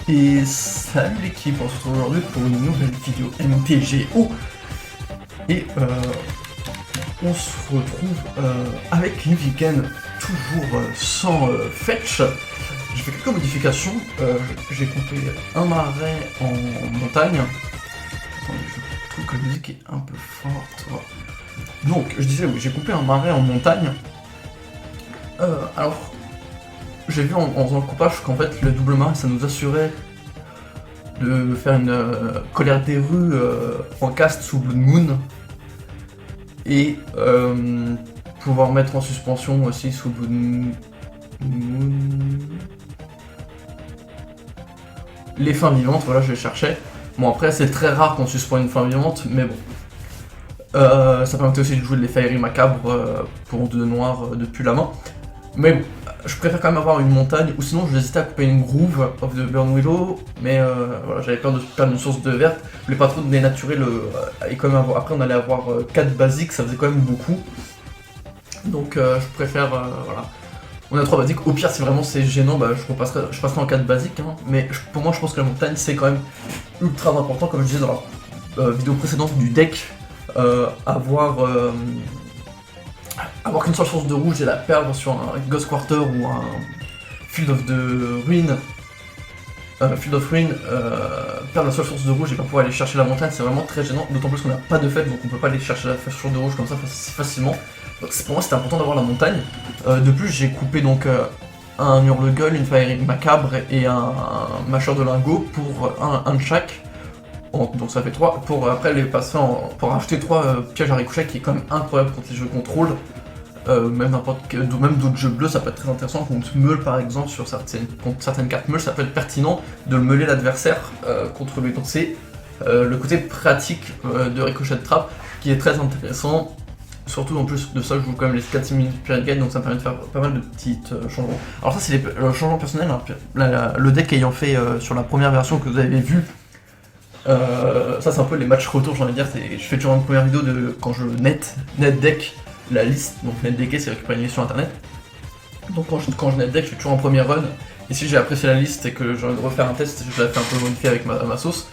Et salut l'équipe, on se retrouve aujourd'hui pour une nouvelle vidéo MTGO. Et on se retrouve avec une week-end toujours sans fetch. J'ai fait quelques modifications, j'ai coupé un marais en montagne. Attendez, je trouve que la musique est un peu forte. Voilà. Donc, je disais, oui, j'ai coupé un marais en montagne. Alors, j'ai vu en faisant le coupage qu'en fait, le double marais, ça nous assurait de faire une colère des rues en cast sous Blood Moon. Et pouvoir mettre en suspension aussi sous Blood Moon les fins vivantes, voilà, je les cherchais. Bon, après, c'est très rare qu'on suspend une fin vivante, mais bon. Ça permettait aussi de jouer les Fairy macabres pour 2 noirs depuis la main. Mais bon, je préfère quand même avoir une montagne, ou sinon j'hésitais à couper une Groove of the Burn Willow, mais voilà, j'avais peur de perdre une source de verte, je voulais pas trop dénaturer le. Et quand même après on allait avoir 4 basiques, ça faisait quand même beaucoup. Donc je préfère, voilà. On a 3 basiques, au pire si vraiment c'est gênant, bah, je passerai en 4 basiques, hein. Mais pour moi je pense que la montagne c'est quand même ultra important, comme je disais dans la vidéo précédente du deck, avoir qu'une seule source de rouge et la perdre sur un Ghost Quarter ou un Field of Ruin, perdre la seule source de rouge et pas pouvoir aller chercher la montagne, c'est vraiment très gênant, d'autant plus qu'on n'a pas de fête, donc on peut pas aller chercher la source de rouge comme ça si facilement. Donc pour moi c'était important d'avoir la montagne. De plus j'ai coupé donc un Hurle-Gueule, une Fairy macabre et un mâcheur de lingots pour un de chaque. Donc ça fait 3, pour après les passer pour acheter 3 pièges à ricochet qui est quand même incroyable contre les jeux contrôle. Même d'autres jeux bleus, ça peut être très intéressant contre meule par exemple, contre certaines cartes meule, ça peut être pertinent de le meuler l'adversaire contre lui. Donc c'est le côté pratique de ricochet de trappe qui est très intéressant. Surtout en plus de ça, je joue quand même les 4 minutes Spirit Guide, donc ça me permet de faire pas mal de petits changements. Alors ça c'est le changement personnel, hein. Le deck ayant fait sur la première version que vous avez vu. Ça c'est un peu les matchs retour, j'ai envie de dire, je fais toujours une première vidéo de quand je net deck la liste, donc net decker c'est récupérer une liste sur internet. Donc quand je net deck je fais toujours en premier run, et si j'ai apprécié la liste et que j'ai envie de refaire un test, je la fais un peu modifier avec ma sauce.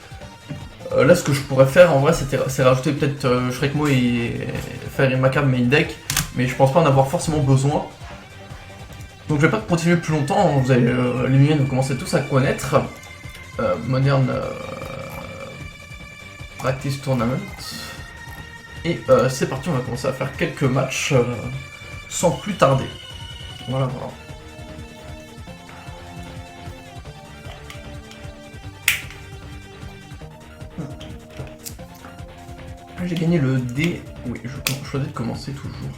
Là ce que je pourrais faire en vrai c'est rajouter peut-être Shrekmo et faire une macabre main deck, mais je pense pas en avoir forcément besoin. Donc je vais pas continuer plus longtemps, vous allez les miennes vous commencez tous à connaître. Modern Practice Tournament. Et c'est parti, on va commencer à faire quelques matchs sans plus tarder. Voilà. J'ai gagné le D. Oui, je choisis de commencer toujours.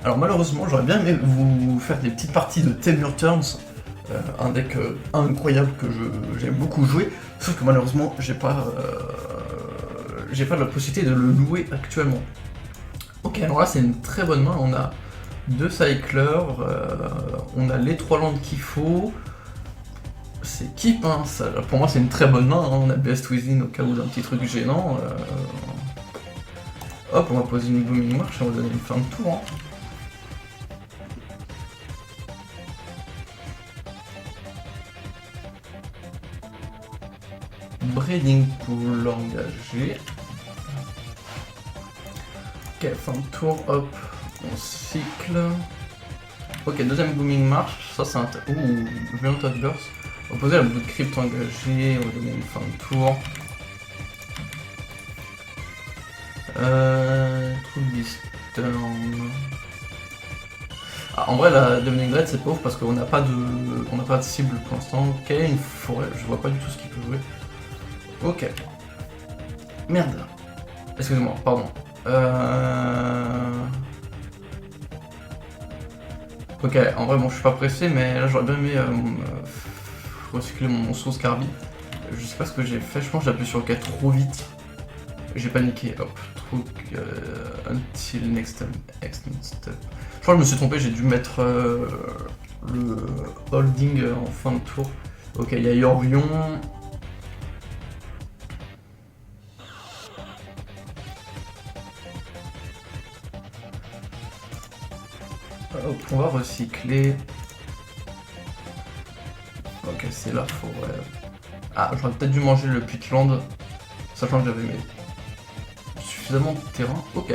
Alors malheureusement, j'aurais bien aimé vous faire des petites parties de Temur Turns. Un deck incroyable que j'aime beaucoup jouer, sauf que malheureusement j'ai pas la possibilité de le louer actuellement. Ok, alors là c'est une très bonne main, on a 2 cyclers, on a les 3 landes qu'il faut, c'est keep, hein, ça, pour moi c'est une très bonne main, hein. On a Best Within au cas où d'un petit truc gênant. Hop, on va poser une Booming March et on va donner une fin de tour. Hein. Breeding Pool engagé. Ok, fin de tour, hop, on cycle. Ok, deuxième Booming March, ça c'est un. Ouh, Violent Outburst. On va poser la bout de crypte engagée, on va donner une fin de tour. True Disturn. Ah, en vrai, la Dominic Dread c'est pauvre parce qu'on n'a pas de cible pour l'instant. Ok, une forêt, je vois pas du tout ce qu'il peut jouer. Ok. Merde. Excusez-moi, pardon. Ok, en vrai, bon, je suis pas pressé, mais là, j'aurais bien aimé recycler mon sauce Carby. Je sais pas ce que j'ai fait, je pense que j'ai appuyé sur le K trop vite. J'ai paniqué, hop, truc, until next step. Je crois que je me suis trompé, j'ai dû mettre le holding en fin de tour. Ok, il y a Yorion. Hop, on va recycler. Ok, casser la forêt. Ah, j'aurais peut-être dû manger le peatland, sachant que j'avais suffisamment de terrain. Ok.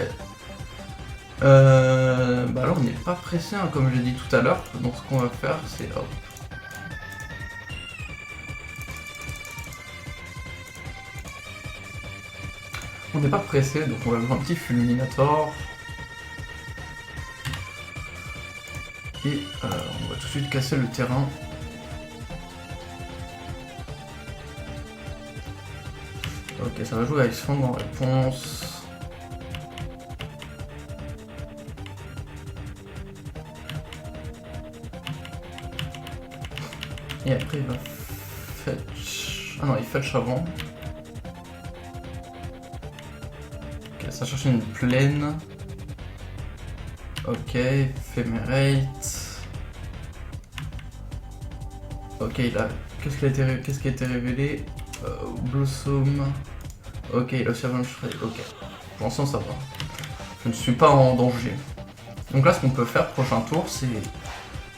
Bah là on n'est pas pressé, hein, comme j'ai dit tout à l'heure. Donc ce qu'on va faire, c'est hop. On n'est pas pressé, donc on va faire un petit fulminator. Et on va tout de suite casser le terrain. Ok, ça va jouer avec Fang en réponse. Et après il va fetch... Ah non, il fetch avant. Ok, ça cherche une plaine. Ok, Ephemerate. Ok, il a... Qu'est-ce qui a été révélé? Blossom. Ok, il a aussi Avalanche. Ok, pour l'instant ça va. Je ne suis pas en danger. Donc là, ce qu'on peut faire prochain tour, c'est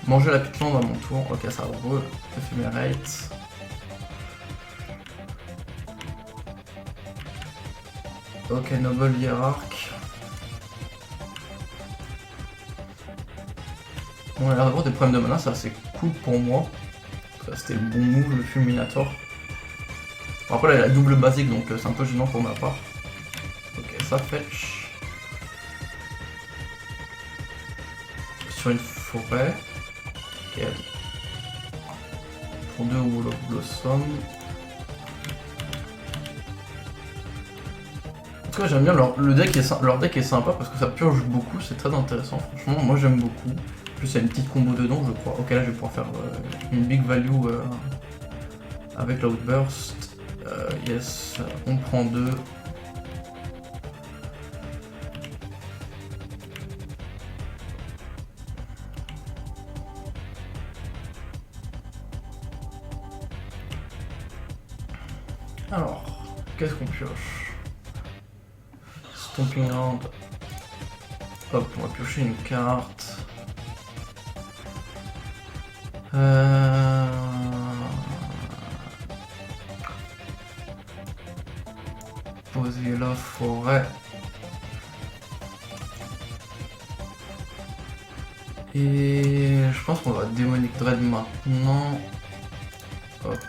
manger la peatland à mon tour. Ok, ça va. Ephemerate. Ok, Noble Hierarch. On a l'air d'avoir des problèmes de mana, c'est assez cool pour moi. C'était le bon move, le Fulminator. Bon, après là, il a la double basique, donc c'est un peu gênant pour ma part. Ok, ça fetch. Sur une forêt. Ok. Pour 2 Wall of Blossom. En tout cas, j'aime bien leur deck est sympa parce que ça purge beaucoup, c'est très intéressant. Franchement, moi j'aime beaucoup. En plus, il y a une petite combo dedans, je crois. Ok, là je vais pouvoir faire une big value avec l'Outburst. Yes, on prend 2. Alors, qu'est-ce qu'on pioche? Stomping Ground. Hop, on va piocher une carte. Poser la forêt. Et je pense qu'on va Demonic Dread maintenant. Hop.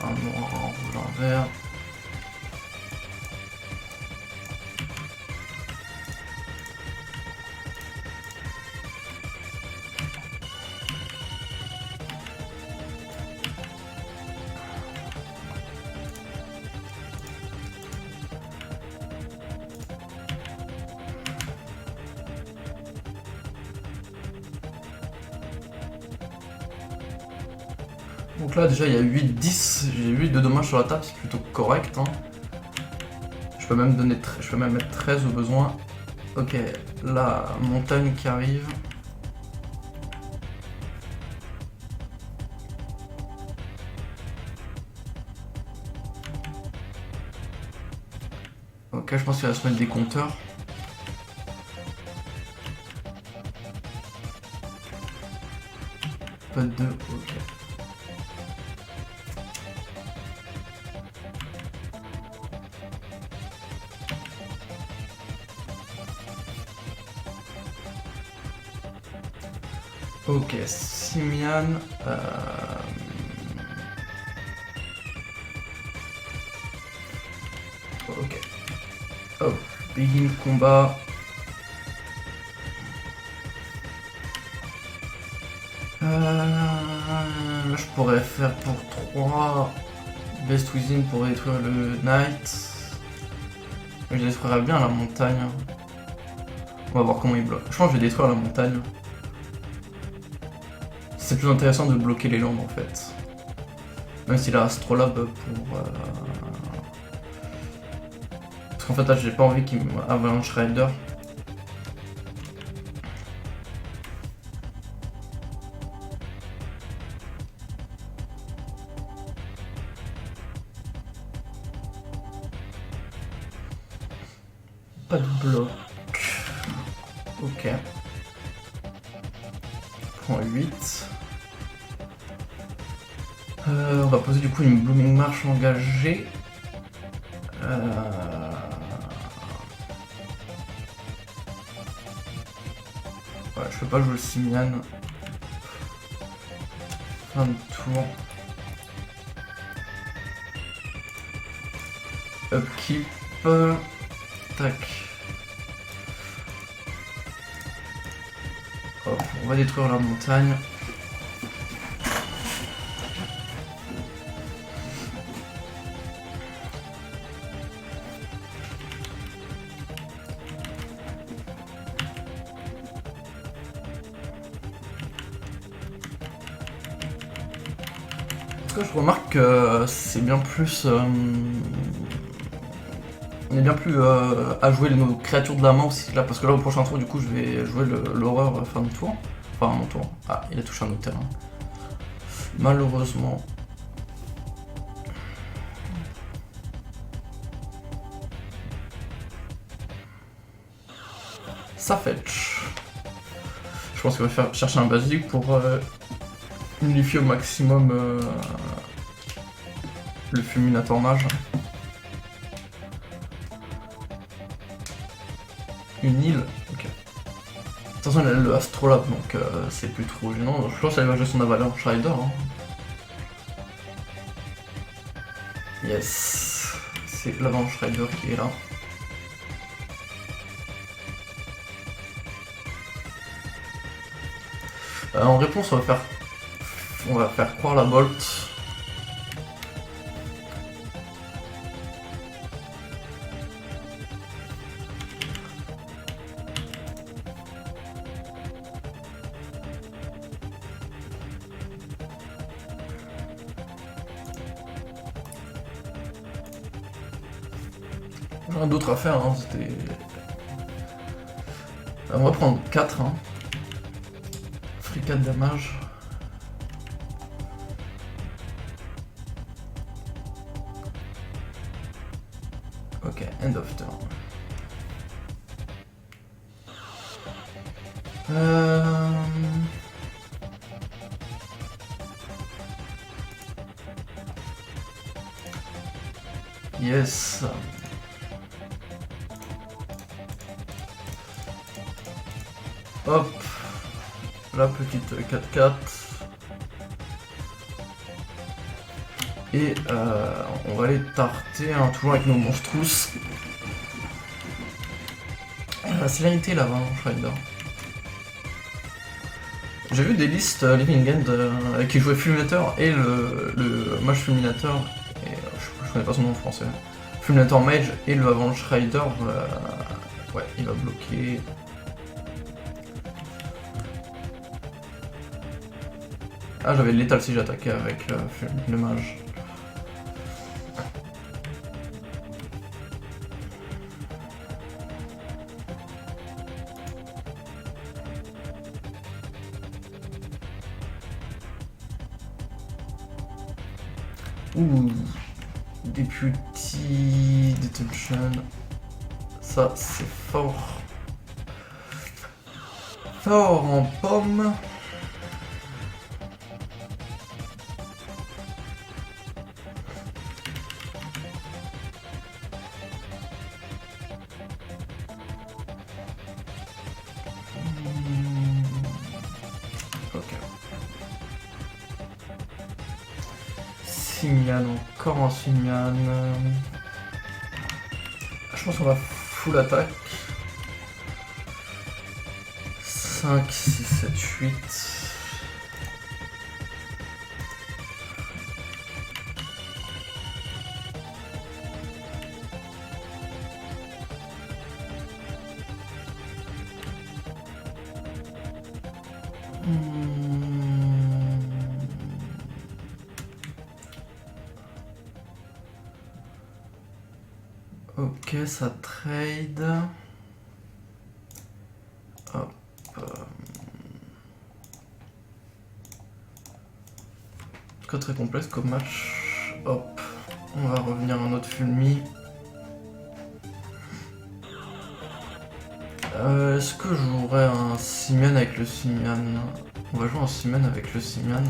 Un noir, un rouge, un vert. Donc là déjà il y a 8-10, j'ai 8 de dommages sur la table, c'est plutôt correct. Hein. Je peux même mettre 13 au besoin. Ok, la montagne qui arrive. Ok, je pense qu'il va se mettre des compteurs. Pas de 2, ok. Ok, Simian. Ok. Hop, begin combat. Là, je pourrais faire pour 3 Best Within pour détruire le Knight. Mais je détruirais bien la montagne. On va voir comment il bloque. Je pense que je vais détruire la montagne. C'est plus intéressant de bloquer les landes en fait. Même s'il a Astrolabe pour... Parce qu'en fait là j'ai pas envie qu'il m'avalanche Rider. Pas de bloc. Ok. Point 8. On va poser du coup une Blooming Marsh engagée. Ouais, je peux pas jouer le Simian. Fin de tour. Upkeep. Tac. Hop, on va détruire la montagne. En tout cas, je remarque que c'est bien plus... on est bien plus à jouer nos créatures de la main aussi là, parce que là au prochain tour du coup je vais jouer l'horreur fin de tour. Enfin mon tour. Ah, il a touché un autre terrain. Malheureusement. Ça fetch. Je pense qu'il va faire chercher un basique pour unifier au maximum le fulminator mage. Une île, ok. De toute façon, elle a le astrolabe, donc c'est plus trop gênant. Je pense qu'elle va jouer son avalanche rider. Hein. Yes, c'est l'avalanche rider qui est là. En réponse, on va faire croire la bolt. Rien d'autre à faire, hein, c'était... On va prendre 4, hein. Free 4 damage. Ok, end of turn. Yes. Hop, la petite 4-4. Et on va aller tarter, hein, toujours avec nos monstrous. La célérité là-bas, Shrider. J'ai vu des listes Living End qui jouaient Fulminator et le Mage Fulminator. Et, je connais pas son nom en français. Fulminator Mage et le Avalanche Rider. Ouais, il va bloquer. Ah, j'avais l'étal si j'attaquais avec le mage. Ouh, Deputy Detention. Ça, c'est fort. Fort en pomme. Simian, encore un Simian. Je pense qu'on va full attaque. 5, 6, 7, 8. Ok, ça trade. Hop. En tout cas, très complexe comme match. Hop. On va revenir à notre Fulmi. Est-ce que je jouerais un Simian avec le Simian? On va jouer un Simian avec le Simian.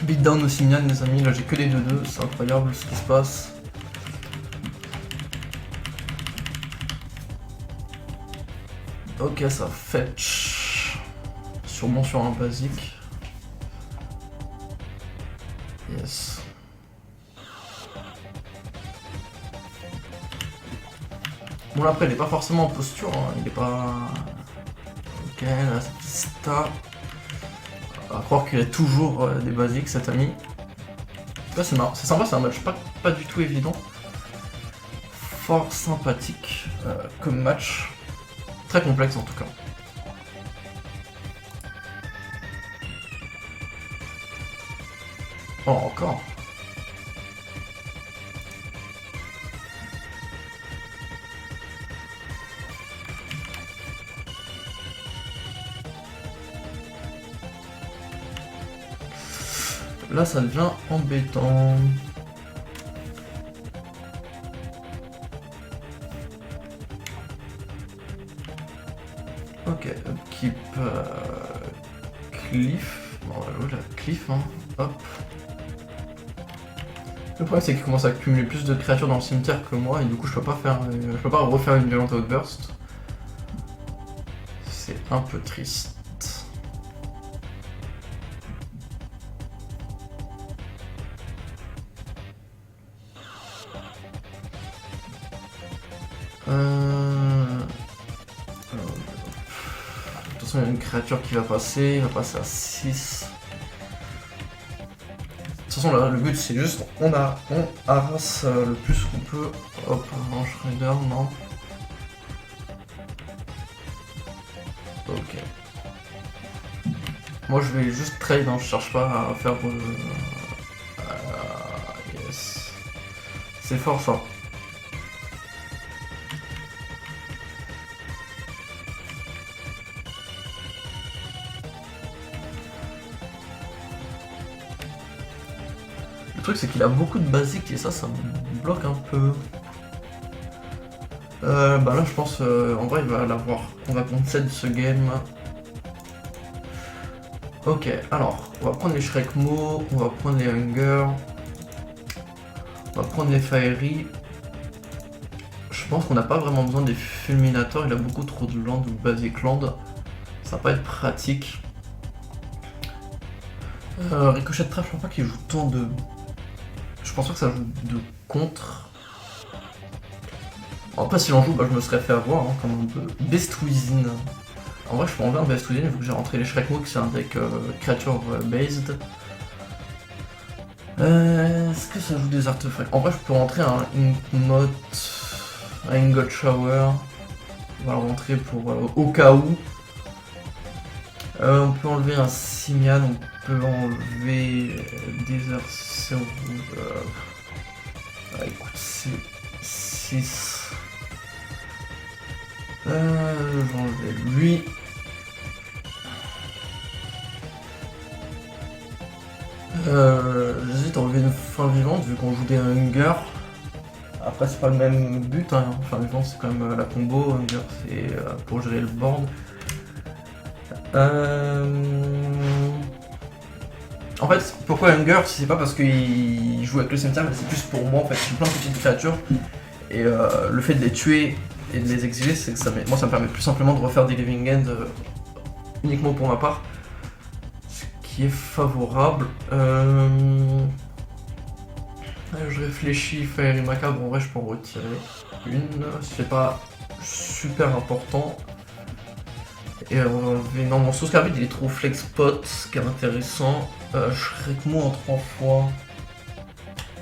Beatdown aussi Mian, les amis, là j'ai que des 2-2, c'est incroyable ce qui se passe. Ok, ça fetch. Sûrement sur un basique. Yes. Bon là après il est pas forcément en posture, hein. Il est pas... Ok, là c'est Pista. À croire qu'il a toujours des basiques cet ami. Là c'est marrant, c'est sympa, c'est un match pas du tout évident. Fort sympathique comme match. Très complexe en tout cas. Oh encore. Là, ça devient embêtant. Ok, upkeep Cliff. Bon, voilà, Cliff, hein. Hop. Le problème, c'est qu'il commence à accumuler plus de créatures dans le cimetière que moi, et du coup, je peux pas refaire une violente outburst. C'est un peu triste. De toute façon, il y a une créature qui va passer, il va passer à 6. De toute façon, là, le but c'est juste, on harasse le plus qu'on peut. Hop, un Shredder, non. Ok. Moi, je vais juste trade, hein, je cherche pas à faire. Yes. C'est fort ça. Le truc c'est qu'il a beaucoup de basiques et ça me bloque un peu. Bah là je pense en vrai il va l'avoir. On va prendre 7 de ce game. Ok, alors on va prendre les Shrekmo, on va prendre les Hunger, on va prendre les Fiery. Je pense qu'on n'a pas vraiment besoin des Fulminators, il a beaucoup trop de land ou basic land. Ça va pas être pratique. Ricochet de trap, je pense pas qu'il joue tant de... Je pense pas que ça joue de contre. Après s'il en joue, bah, je me serais fait avoir hein, comme un peu. Best Within. En vrai je peux enlever un Best Within vu que j'ai rentré les Shrekmo qui c'est un deck creature based. Est-ce que ça joue des artefacts? En vrai je peux rentrer un Inkmoth, un Ingot Shower. On va le rentrer pour au cas où. On peut enlever un Simian, on peut enlever Desert Zero. Écoute, c'est 6. Je vais enlever lui. J'hésite à enlever une fin vivante vu qu'on joue des Hunger. Après c'est pas le même but, hein. Fin vivante c'est quand même la combo, Hunger c'est pour gérer le board. En fait, pourquoi Hunger? C'est pas parce qu'il joue avec le cimetière, mais c'est plus pour moi en fait. J'ai plein de petites créatures et le fait de les tuer et de les exiler, c'est que moi ça me permet plus simplement de refaire des living ends uniquement pour ma part, ce qui est favorable. Je réfléchis, Fiery Macabre, en vrai je peux en retirer une, c'est pas super important. Et on va enlever... Non, mon sauce carbide il est trop flex pot, ce qui est intéressant. Shrekmo en 3 fois.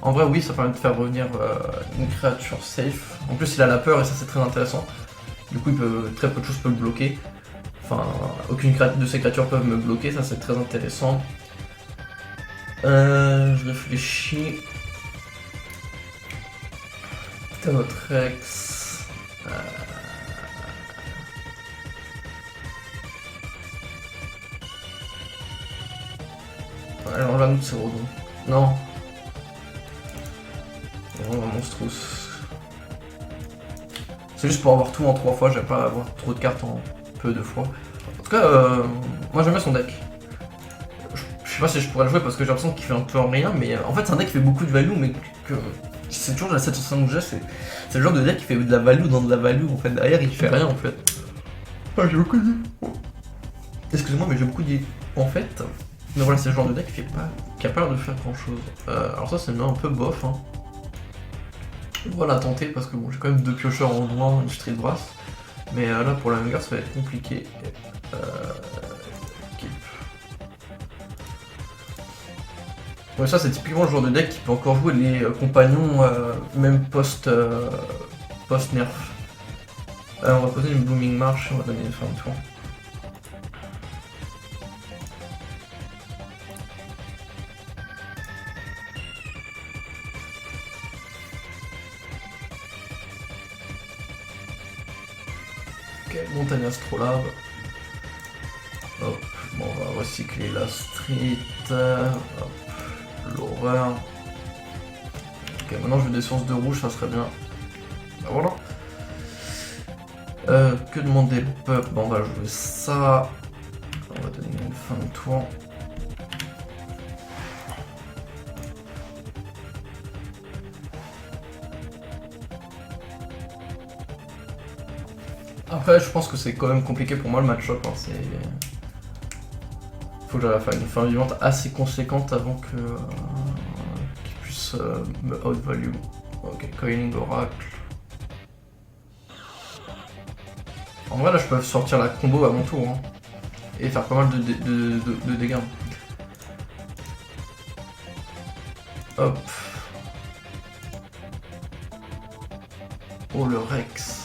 En vrai, oui, ça permet de faire revenir une créature safe. En plus, il a la peur et ça, c'est très intéressant. Du coup, très peu de choses peuvent le bloquer. Enfin, aucune de ces créatures peuvent me bloquer, ça, c'est très intéressant. Je réfléchis. Thanotrex. Alors là, nous, c'est Rodon. Non. Oh, Monstrous. C'est juste pour avoir tout en 3 fois, j'aime pas avoir trop de cartes en peu de fois. En tout cas, moi j'aime bien son deck. Je sais pas si je pourrais le jouer parce que j'ai l'impression qu'il fait un peu en rien, mais en fait c'est un deck qui fait beaucoup de value, mais que c'est toujours la 705 que j'ai, c'est le genre de deck qui fait de la value dans de la value, en fait derrière il fait rien en fait. Ah j'ai beaucoup dit. Excusez-moi mais j'ai beaucoup dit en fait. Mais voilà c'est le genre de deck qui a pas l'air de faire grand chose. Alors ça c'est un peu bof hein. Voilà tenter parce que bon j'ai quand même 2 piocheurs en noir, une street brass. Mais là pour la Hunger ça va être compliqué. Ouais, ça c'est typiquement le genre de deck qui peut encore jouer les compagnons même post-nerf. On va poser une Blooming March et on va donner une fin de tour. Ok, Montagne Astrolabe. Hop, bon, on va recycler la street. Hop, l'horreur. Ok, maintenant je veux des sources de rouge, ça serait bien. Bah voilà. Que demander le peuple? Bon, on va jouer ça. On va donner une fin de tour. Après, je pense que c'est quand même compliqué pour moi le match-up. Hein. Faut que j'arrive à faire une fin vivante assez conséquente avant que qu'il puisse me outvalue. Ok, Coiling Oracle. En vrai, là, je peux sortir la combo à mon tour hein, et faire pas mal de dégâts. Hop. Oh, le Rex.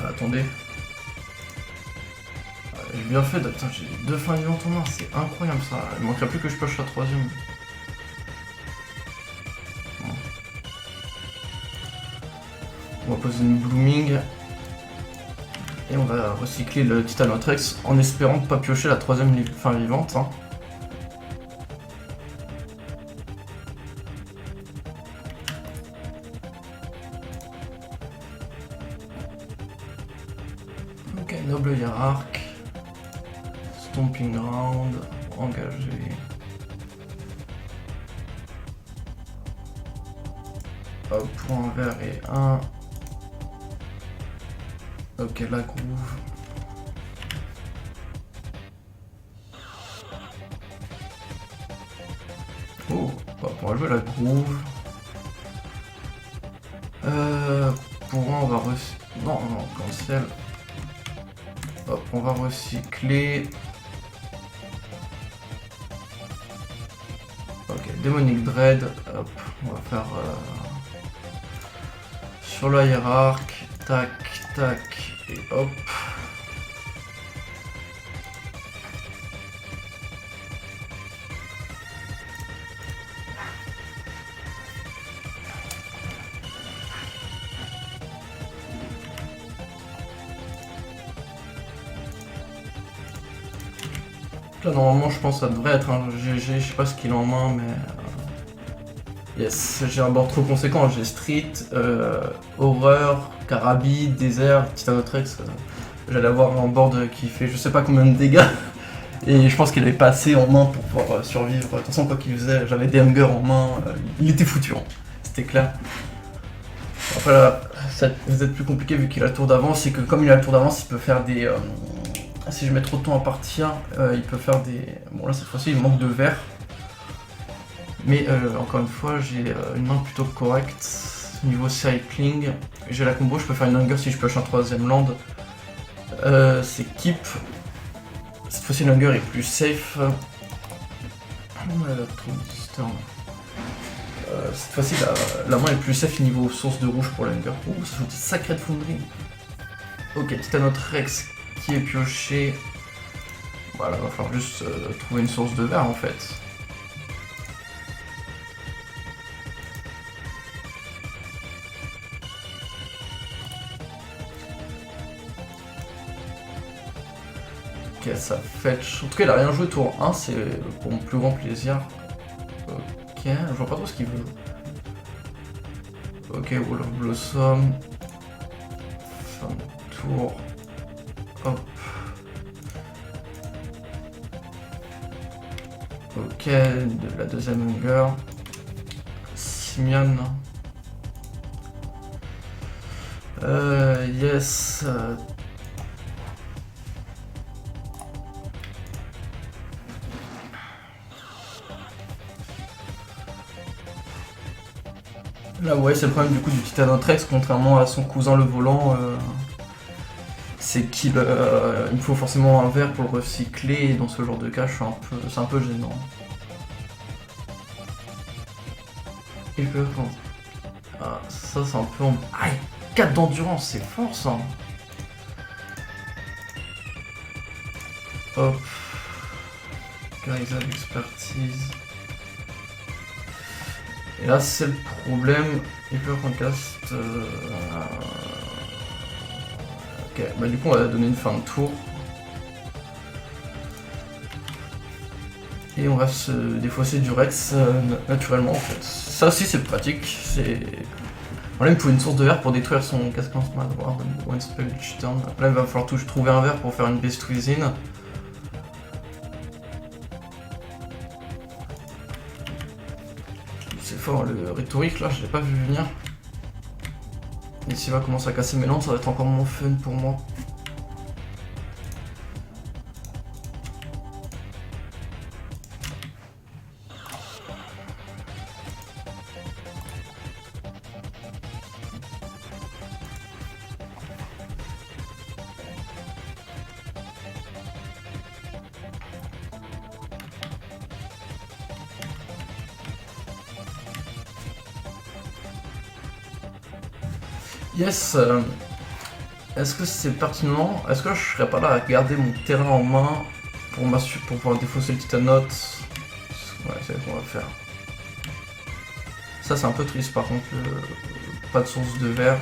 Attendez. J'ai bien fait, putain, j'ai 2 fins vivantes en main, c'est incroyable ça. Il manquerait plus que je pioche la 3ème. Bon. On va poser une Blooming. Et on va recycler le Titanotrex en espérant ne pas piocher la 3ème fin vivante. Hein. Ok, Noble Hiérarque. Stomping Ground. Engagé. Hop, point vert et 1. Ok, la groove. Oh, bah, on va jouer la groove. Pour un, on va recycler. Non, cancel. Hop, on va recycler. Ok, Demonic Dread. Hop, on va faire sur la hiérarque. Tac, tac, et hop. Là, normalement, je pense que ça devrait être un GG. Je sais pas ce qu'il a en main, mais. Yes, j'ai un board trop conséquent. J'ai Street, Horreur, Carabi, Désert, Titanotrex. J'allais avoir un board qui fait je sais pas combien de dégâts. Et je pense qu'il avait pas assez en main pour pouvoir survivre. De toute façon, quoi qu'il faisait, j'avais des Hunger en main. Il était foutu, hein. C'était clair. Après, là, ça va être plus compliqué vu qu'il a le tour d'avance. C'est que comme il a le tour d'avance, il peut faire des. Si je mets trop de temps à partir, il peut faire des. Bon, là, cette fois-ci, il manque de verre. Mais encore une fois, j'ai une main plutôt correcte. Niveau cycling, j'ai la combo, je peux faire une Hunger si je pioche un 3ème land. C'est Keep. Cette fois-ci, l'Hunger est plus safe. Cette fois-ci, la main est plus safe niveau source de rouge pour l'Hunger. Oh, ça joue des Sacred Foundry. Ok, Titanotrex qui est pioché. Voilà, va falloir juste trouver une source de vert en fait. Ok, ça fetch. En tout cas, il a rien joué tour 1, c'est pour mon plus grand plaisir. Ok, je vois pas trop ce qu'il veut. Ok, Wall of Blossom. Fin de tour. Hop. Ok, de la deuxième hunger. Simian. Yes. Là, ouais, c'est le problème du coup du Titanothrex, contrairement à son cousin le volant, c'est qu'il il me faut forcément un verre pour le recycler, et dans ce genre de cas, c'est un peu gênant. Et que ah, ça, c'est un peu. Aïe, 4 d'endurance, c'est fort ça. Hop. Charisme d'expertise. Et là, c'est le problème. Hyper Concast. Ok, bah du coup, on va donner une fin de tour. Et on va se défausser du Rex naturellement en fait. Ça aussi, c'est pratique. C'est. Là, il me faut une source de verre pour détruire son casque en smart. One spell each turn. Là, il va falloir trouver un verre pour faire une Beast Within. C'est fort, le rhétorique là, je l'ai pas vu venir. Et s'il va commencer à casser mes lances, ça va être encore moins fun pour moi. Yes, est-ce que c'est pertinent? Est-ce que je serais pas là à garder mon terrain en main pour pouvoir défausser le Titanote? Ouais, c'est ce qu'on va faire. Ça, c'est un peu triste par contre, pas de source de verre.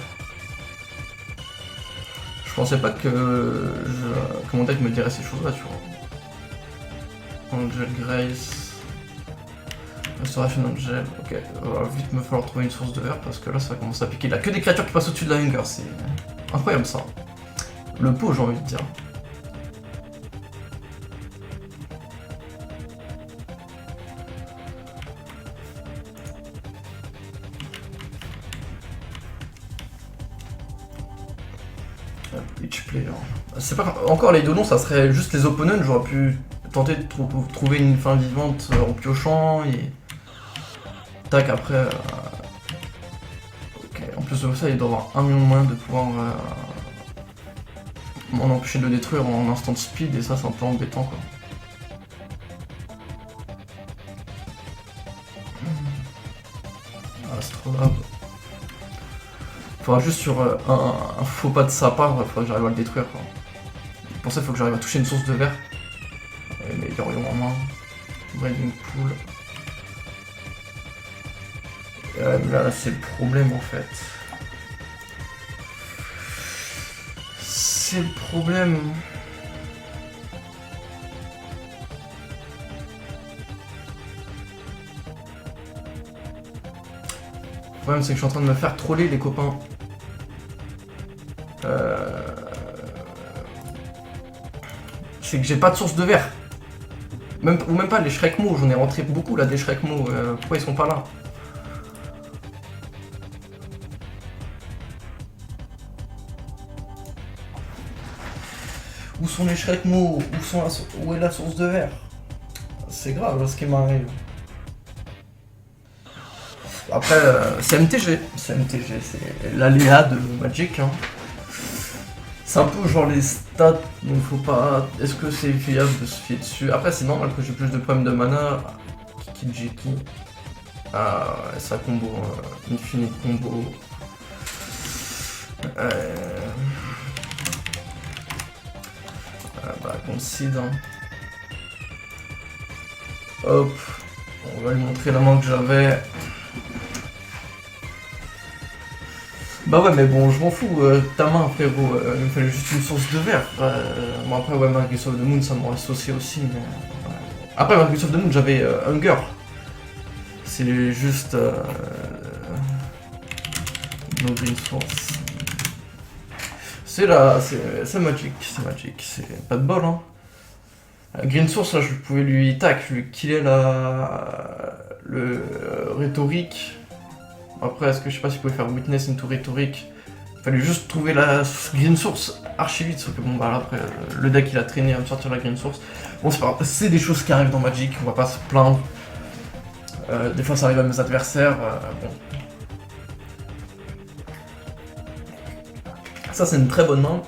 Je pensais pas que mon deck me dirait ces choses-là, tu vois. Angel Grace. Restoration Angel, ok, il va vite me falloir trouver une source de verre parce que là ça va commencer à piquer. Il a que des créatures qui passent au-dessus de la Hunger, c'est incroyable ça. Le pot, j'ai envie de dire. Each player. C'est pas encore les deux noms, ça serait juste les opponents. J'aurais pu tenter de trouver une fin vivante en piochant et. Tac, après. Ok, en plus de ça, il doit avoir 1 million de moyens de pouvoir m'en empêcher de le détruire en instant speed, et ça, c'est un peu embêtant quoi. Astrolabe. Faudra juste sur un faux pas de sa part, faudra que j'arrive à le détruire quoi. Pour ça, il faut que j'arrive à toucher une source de verre. Mais Dorion en main. Breeding Pool. Là, c'est le problème en fait. C'est le problème. Le problème, c'est que je suis en train de me faire troller les copains. C'est que j'ai pas de source de verre. Ou même pas les Shrekmo, j'en ai rentré beaucoup là des Shrekmo. Pourquoi ils sont pas là? Où sont les Shrekmo? Où est la source de verre? C'est grave là, ce qui m'arrive. Après, c'est MTG, c'est l'aléa de Magic. Hein. C'est un peu genre les stats, donc faut pas. Est-ce que c'est fiable de se fier dessus? Après, c'est normal que j'ai plus de problèmes de mana. Kiki. Ah, ça combo, Infinite combo. Bah, Concede. Hein. Hop, on va lui montrer la main que j'avais. Bah ouais, mais bon, je m'en fous, ta main frérot, il me fallait juste une source de verre. Bon après, ouais, Marcus of the Moon, ça m'aurait associé aussi, mais... Après, Marcus of the Moon, j'avais Hunger. C'est juste... No Green Source. C'est magic, c'est pas de bol hein. Green Source là je pouvais lui lui killer le rhétorique. Après est-ce que je sais pas s'il pouvait faire Witness into rhétorique. Fallait juste trouver la Green Source archi vite, sauf que bon bah là après le deck il a traîné à me sortir la Green Source. Bon c'est pas grave, c'est des choses qui arrivent dans Magic, on va pas se plaindre. Des fois ça arrive à mes adversaires, bon. Ça c'est une très bonne main.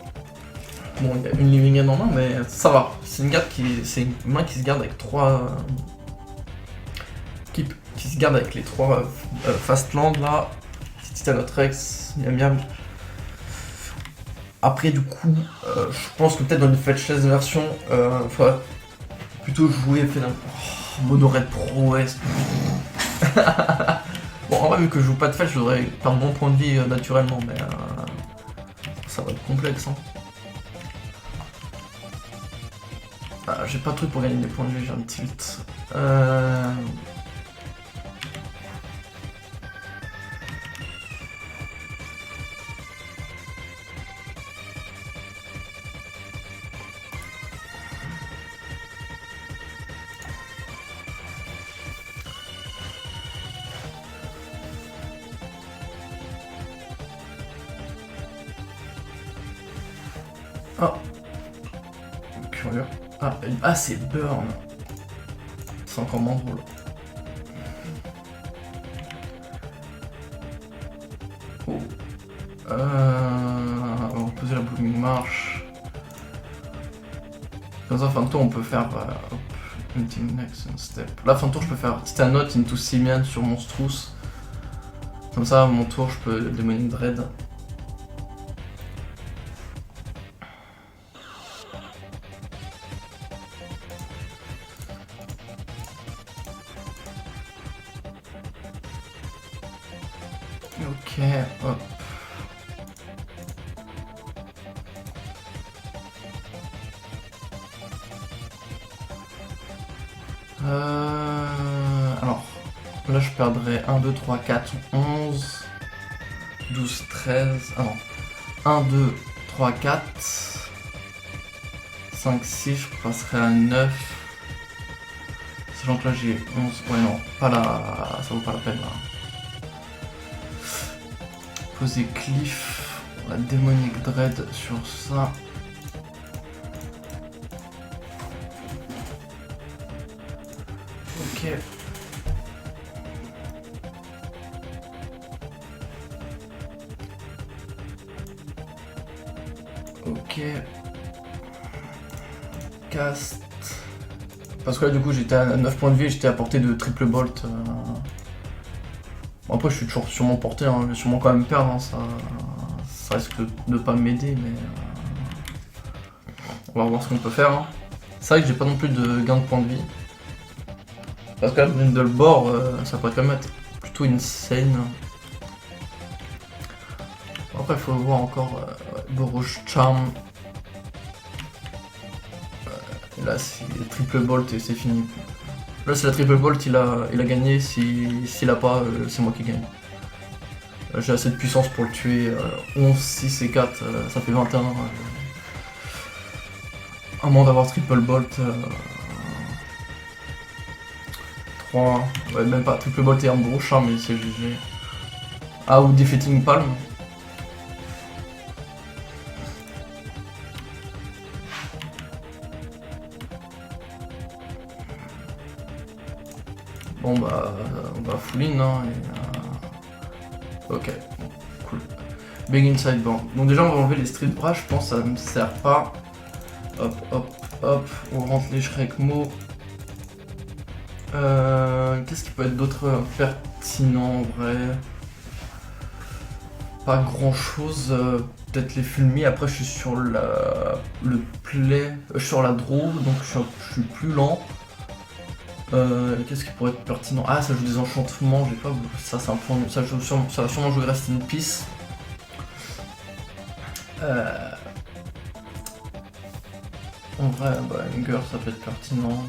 Bon il y a une living end en main mais ça va. C'est une main qui se garde avec 3 qui se garde avec les 3 fast land là. Titanorex, miam miam. Après du coup, je pense que peut-être dans une Fetchless version, il faudrait plutôt jouer Mono Red Prouesse. Bon en vrai vu que je joue pas de fetch, je devrais perdre mon point de vie naturellement, mais ça va être complexe hein. Ah, j'ai pas de truc pour gagner des points de vie, j'ai un tilt. Oh, curieux. Ah c'est Burn. C'est encore moins drôle. Oh. On va poser la Blooming Marsh. Dans un fin de tour on peut faire Hunting Next Step. Là fin de tour je peux faire Titanote into Simian sur Monstrous. Comme ça à mon tour je peux Demonic Dread. Ok, hop. Alors, là je perdrais 1, 2, 3, 4, 11, 12, 13, ah non, 1, 2, 3, 4, 5, 6, je passerai à 9, sachant que là j'ai 11, ouais non, pas la... ça vaut pas la peine là. Poser Cliff, la Demonic Dread sur ça. Ok. Ok. Cast. Parce que là du coup j'étais à 9 points de vie et j'étais à portée de triple bolt. Bon, après je suis toujours sûrement porté, hein. Je vais sûrement quand même perdre, hein. Ça risque de pas m'aider mais... On va voir ce qu'on peut faire. Hein. C'est vrai que j'ai pas non plus de gain de points de vie. Parce que la Brindlebore, ça pourrait quand même être plutôt insane. Bon, après il faut voir encore Boros Charm. Là c'est triple bolt et c'est fini. Là c'est la triple bolt, il a gagné, s'il a pas, c'est moi qui gagne. J'ai assez de puissance pour le tuer, 11, 6 et 4, ça fait 21. À moins d'avoir triple bolt, 3, ouais même pas, triple bolt et un gros charme mais c'est GG. Ah ou Defeating Palm. Bon bah on va full in hein, et, ok, cool. Big inside bon. Donc déjà on va enlever les street bras, je pense que ça me sert pas. Hop hop hop, on rentre les Shrekmo. Qu'est-ce qui peut être d'autre pertinent en vrai? Pas grand chose, peut-être les fulmis, après je suis sur le play, sur la draw, donc je suis plus lent. Qu'est-ce qui pourrait être pertinent? Ah ça joue des enchantements, j'ai pas... Ça c'est un point... Ça va sûrement jouer Rest in Peace. En vrai, bah Hunger ça peut être pertinent.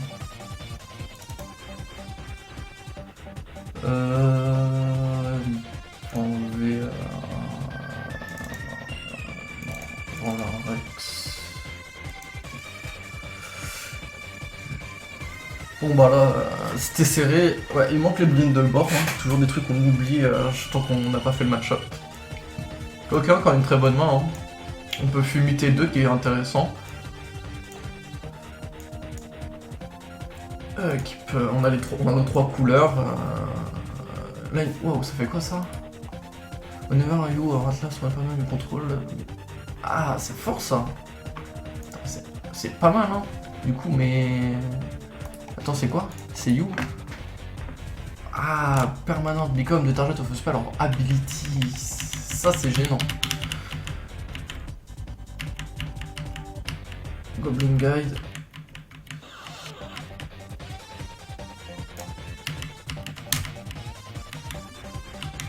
Enlever... Bon bah là, c'était serré. Ouais, il manque les Brindleborg, hein. Toujours des trucs qu'on oublie tant qu'on n'a pas fait le match-up. Ok, encore une très bonne main. Hein. On peut fumiter 2 qui est intéressant. On a nos 3 couleurs. Là, wow, ça fait quoi ça? Whenever you or Atlas or pas mal du contrôle. Ah, c'est fort ça. C'est pas mal, hein. Du coup, mais. Attends, c'est quoi? C'est you? Ah, permanent become the target of a spell or ability. Ça, c'est gênant. Goblin Guide.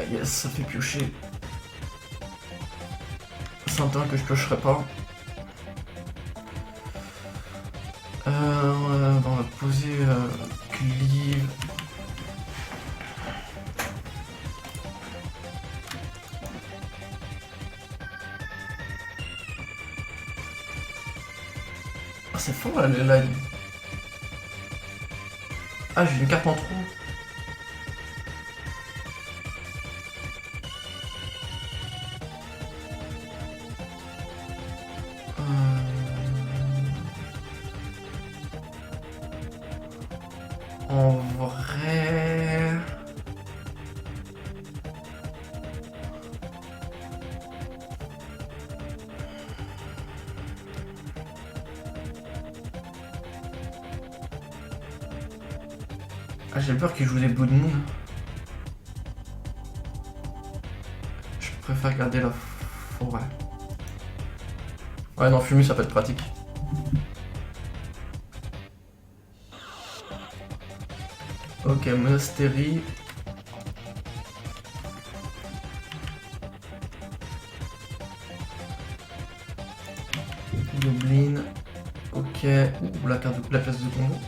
Ah, yes, ça fait piocher. C'est un terrain que je piocherai pas. On va poser Cleave. Ah, c'est fort là, les lines. Ah, j'ai une carte en trou. En vrai... Ah, j'ai peur qu'il joue des Blood Moon. Je préfère garder la forêt. Ouais, non, fumer ça peut être pratique. Ok, Monastery. Goblin. Ok. Ouh, la pièce de combo.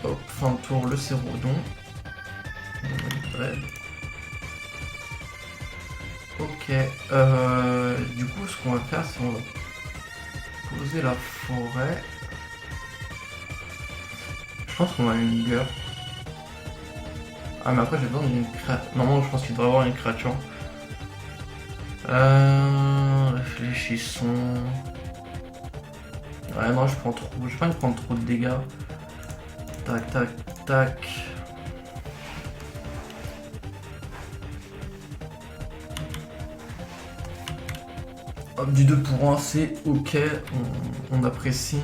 Hop, fin de tour, le Cérodon. Ok. Du coup, ce qu'on va faire, c'est on va poser la forêt. Je pense qu'on a une gueule. Ah, mais après, j'ai besoin d'une créature. Normalement, je pense qu'il devrait y avoir une créature. Réfléchissons. Ouais, non, je prends trop. J'ai pas envie de prendre trop de dégâts. Tac, tac, tac. Hop, du 2 pour 1, c'est ok. On apprécie.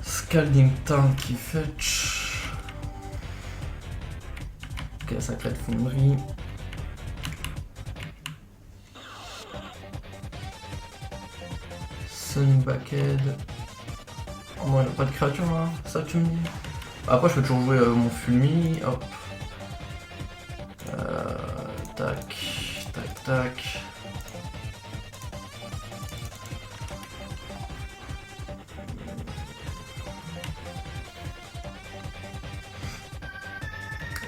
Scalding Tarn qui fetch. Ok, Sacred Fonderie. Sonic Backhead. Oh non, il n'y a pas de créature là, ça tu me dis. Après, je peux toujours jouer mon Fulmi. Hop. Tac, tac, tac.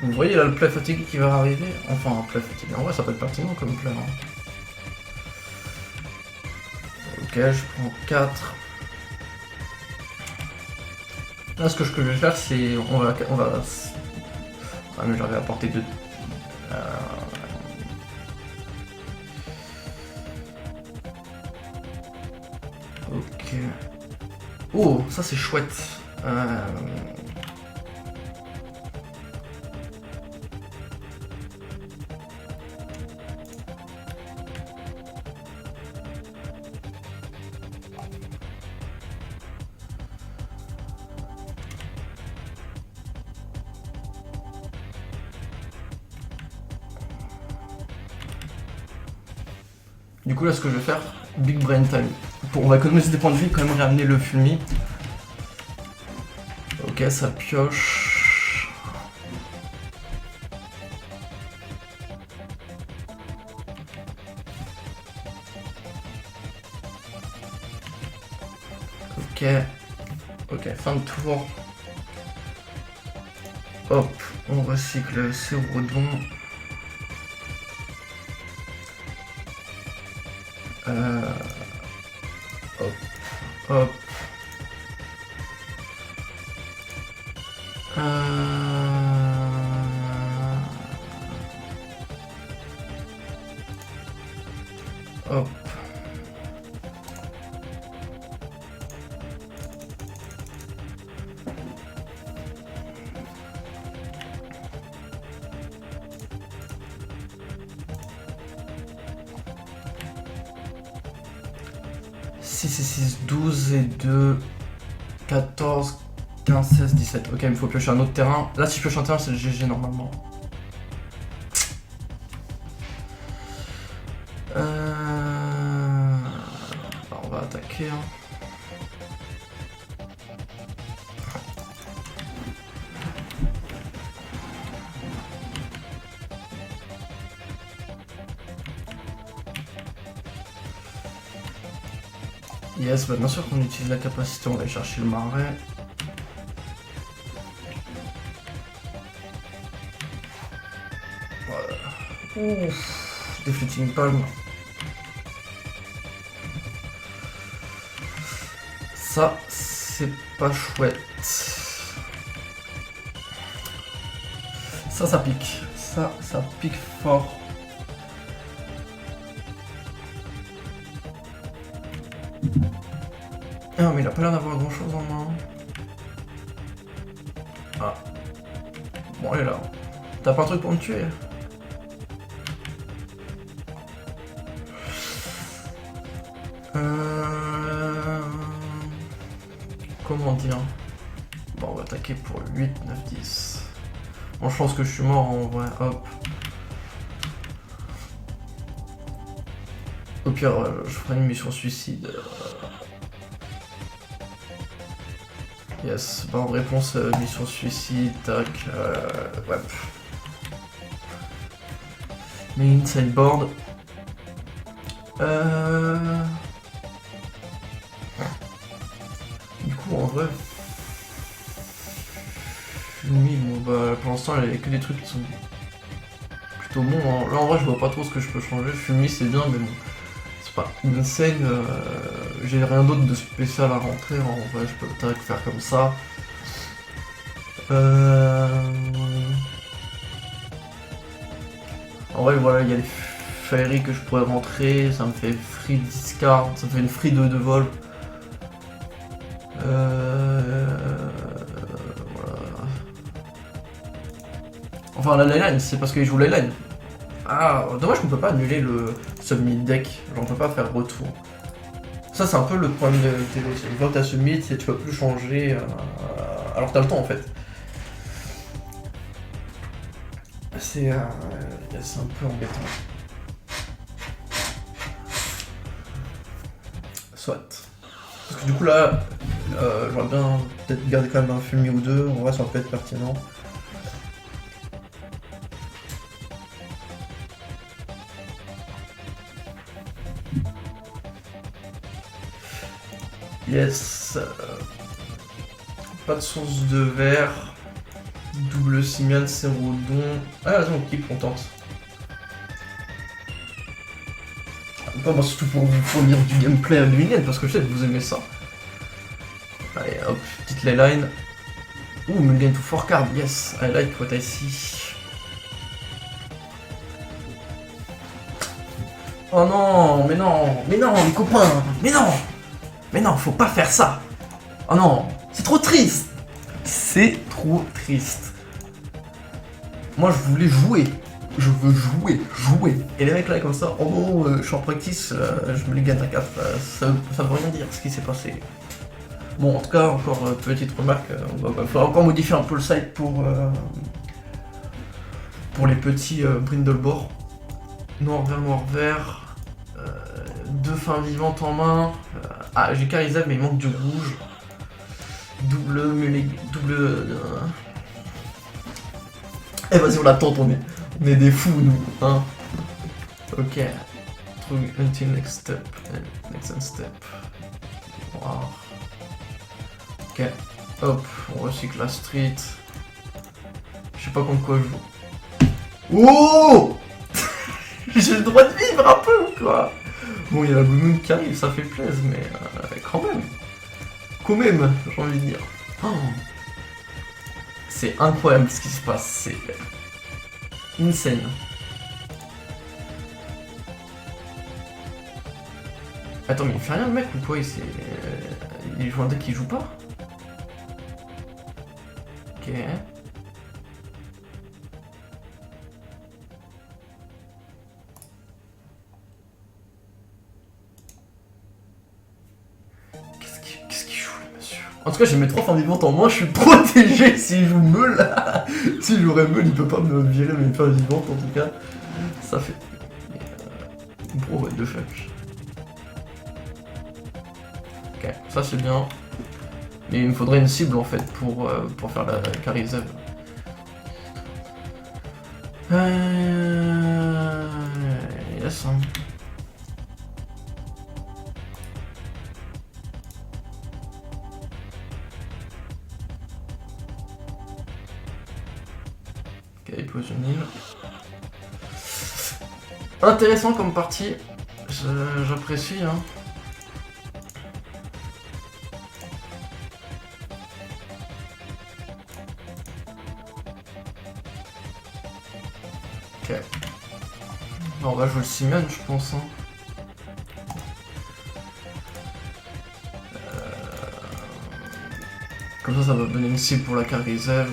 Vous voyez là le play fatigué qui va arriver. Enfin, un play fatigué. En vrai, ça peut être pertinent comme play. Hein. Ok, je prends 4. Là, ce que je vais faire, c'est. On va. Ah, mais j'avais apporté 2. Ok. Oh, ça c'est chouette. Du coup là ce que je vais faire, Big Brain Time. On va économiser des points de vie, quand même ramener le Fulmi. Ok, ça pioche. Ok. Ok, fin de tour. Hop, on recycle Cérodon. Hop, hop. Hop. Et 6, 12 et 2, 14, 15, 16, 17. Ok, il me faut piocher un autre terrain. Là, si je pioche un terrain, c'est le GG normalement. Alors, on va attaquer. Hein. Yes, bah bien sûr qu'on utilise la capacité, on va aller chercher le marais. Voilà. Ouf, des fleeting palms. Ça, c'est pas chouette. Ça pique. Ça pique fort. Ah mais il a pas l'air d'avoir grand chose en main. Ah. Bon elle est là. T'as pas un truc pour me tuer? Comment dire? Bon on va attaquer pour 8, 9, 10. Bon je pense que je suis mort en vrai, hop. Au pire je ferai une mission suicide. Yes, bah en réponse mission suicide, tac, ouais. Main sideboard. Du coup en vrai. Fulmi, bon bah pour l'instant il n'y a que des trucs qui sont plutôt bons. Hein. Là en vrai je vois pas trop ce que je peux changer. Fulmi c'est bien mais bon. C'est pas insane. J'ai rien d'autre de spécial à rentrer. En vrai je peux peut-être faire comme ça. En vrai voilà il y a les fairies que je pourrais rentrer. Ça me fait free discard. Ça me fait une free de vol. Enfin la leyline c'est parce qu'il joue leyline. Ah dommage qu'on peut pas annuler le submit deck, genre on peut pas faire retour. Ça c'est un peu le problème de TD, une fois que t'as submit et tu peux plus changer alors que t'as le temps en fait. C'est un peu embêtant. Soit. Parce que du coup là, j'aurais bien peut-être garder quand même un Fulmi ou deux, en vrai ça peut être pertinent. Yes. Pas de source de verre. Double Simian, Cérodon. Ah vas-y on keep, on tente. Attends, moi surtout pour vous fournir du gameplay à Luminienne parce que je sais que vous aimez ça. Allez hop, petite leyline. Ouh, Mulligan to 4 card, yes, I like what I see. Oh non, mais non, les copains, mais non, faut pas faire ça. Oh non, c'est trop triste. C'est trop triste. Moi je voulais jouer. Je veux jouer. Et les mecs là comme ça, en gros, je suis en practice, je me les gagne à 4. Ça veut rien dire ce qui s'est passé. Bon, en tout cas, encore petite remarque, il faudra encore modifier un peu le site pour les petits Brindlebore. Noir, vert. Deux fins vivantes en main. Ah, j'ai Charizard, mais il manque du rouge. Double. Eh vas-y, on l'attend, on est des fous, nous, hein. Ok. Until next step. Next step. Wow. Ok. Hop, on recycle la street. Je sais pas contre quoi je joue. Oh j'ai le droit de vivre un peu ou quoi? Bon, il y a la Blue Moon qui arrive, ça fait plaisir, mais quand même. Quand même, j'ai envie de dire. Oh. C'est incroyable ce qui se passe, c'est insane. Attends, mais il fait rien le mec ou quoi? Il joue un deck qui joue pas? Ok. Qu'est-ce qu'il joue le monsieur? En tout cas, j'ai mes 3 formes vivantes en moins, je suis protégé s'il joue meule. S'il jouerait meule, il peut pas me virer mes formes vivantes en tout cas. Ça fait. Bro, what the fuck. Ok, ça c'est bien. Et il me faudrait une cible en fait pour faire la Karizev. Yes. Hein. Ok, il pose une île. Intéressant comme partie. J'apprécie. Hein. Ok. On va jouer le Simeon, je pense. Hein. Comme ça va donner une cible pour la Karizev.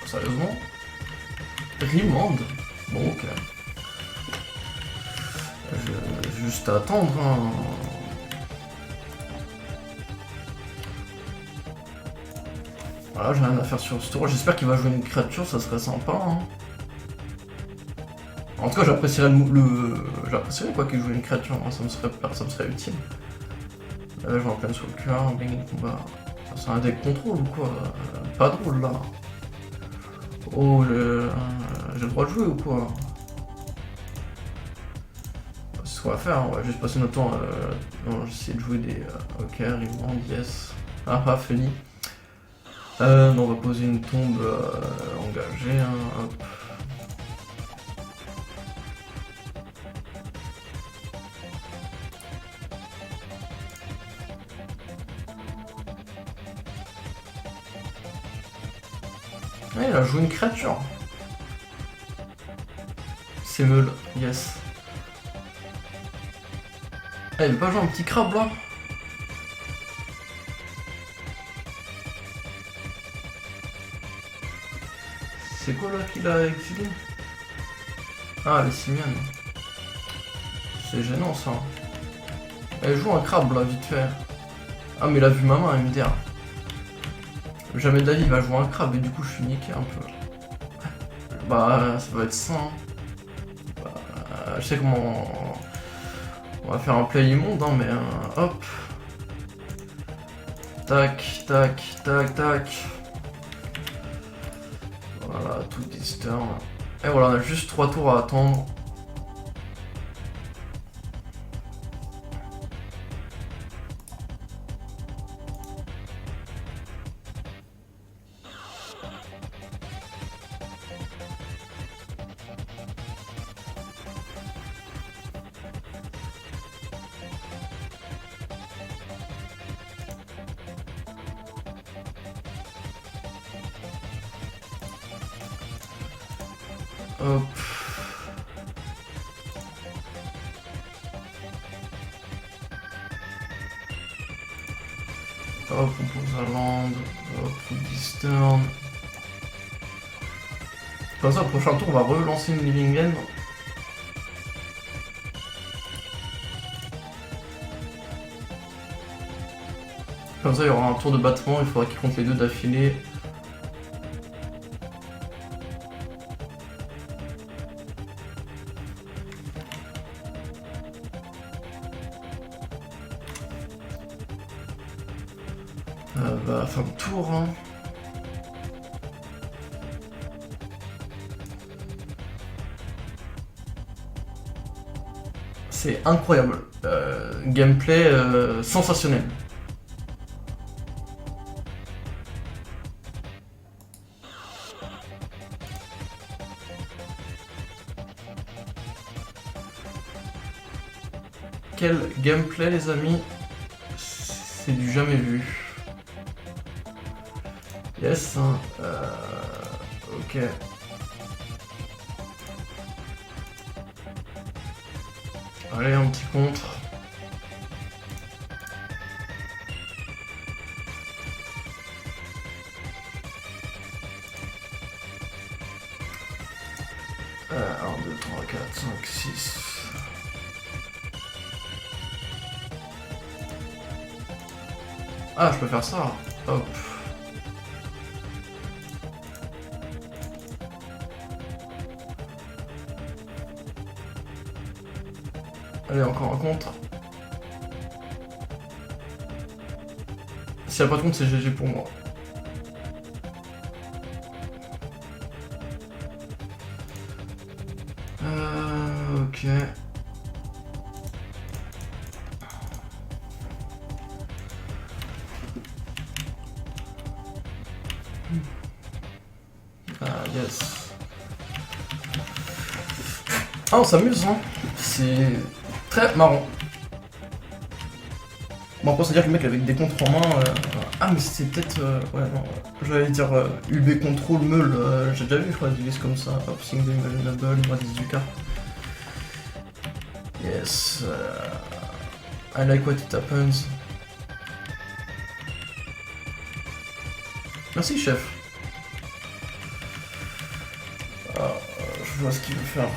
Sérieusement? Rimande? Bon, ok. Je vais juste attendre. Hein. Voilà, j'ai rien à faire sur ce tour. J'espère qu'il va jouer une créature, ça serait sympa. Hein. En tout cas, j'apprécierais j'apprécierais quoi qu'il joue une créature, hein. Ça me serait utile. Là, je vais en pleine sur le cœur, bien combat. Ça c'est un deck contrôle ou quoi? Pas drôle là. Oh, j'ai le droit de jouer ou quoi? C'est ce qu'on va faire, on va juste passer notre temps. Non, j'essaie de jouer des. Ok, Rimond, yes. Ah, Feli. On va poser une tombe engagée. Hein, hop. Ah, il a joué une créature. C'est meule, yes. Ah, il veut pas jouer un petit crabe là? C'est quoi là qu'il a exilé? Ah, les Simian. C'est gênant ça. Elle joue un crabe là, vite fait. Ah, mais il a vu ma main, MDR. Jamais de la vie, il va jouer un crabe et du coup je suis niqué un peu. Bah, ça va être ça. Hein. Bah, je sais comment. On va faire un play immonde, hein, mais hop. Tac, tac, tac, tac. Voilà, tout disturb. Et voilà, on a juste 3 tours à attendre. Hop. Hop, on pose à land. Hop, on disturb. Comme ça, au prochain tour, on va relancer une living end. Comme ça, il y aura un tour de battement, il faudra qu'il compte les deux d'affilée. Bah, fin de tour, hein. C'est incroyable. Gameplay sensationnel. quel gameplay les amis. C'est du jamais vu. Yes. Ok. Allez, un petit contre. Un, 2, 3, 4, 5, 6. Ah, je peux faire ça. Hop. Allez, encore un contre. S'il n'y a pas de contre, c'est GG pour moi. Ok. Yes. Ah, on s'amuse, hein. C'est très marrant. Bon, après, c'est-à-dire que le mec avec des contres en main. Ah, mais c'était peut-être. Ouais, non. J'allais dire UB Control Meul. J'ai déjà vu, je crois, des listes comme ça. Opsing the Imaginable, moi, 18 cartes. Yes. I like what it happens. Merci, chef. Ah, je vois ce qu'il veut faire.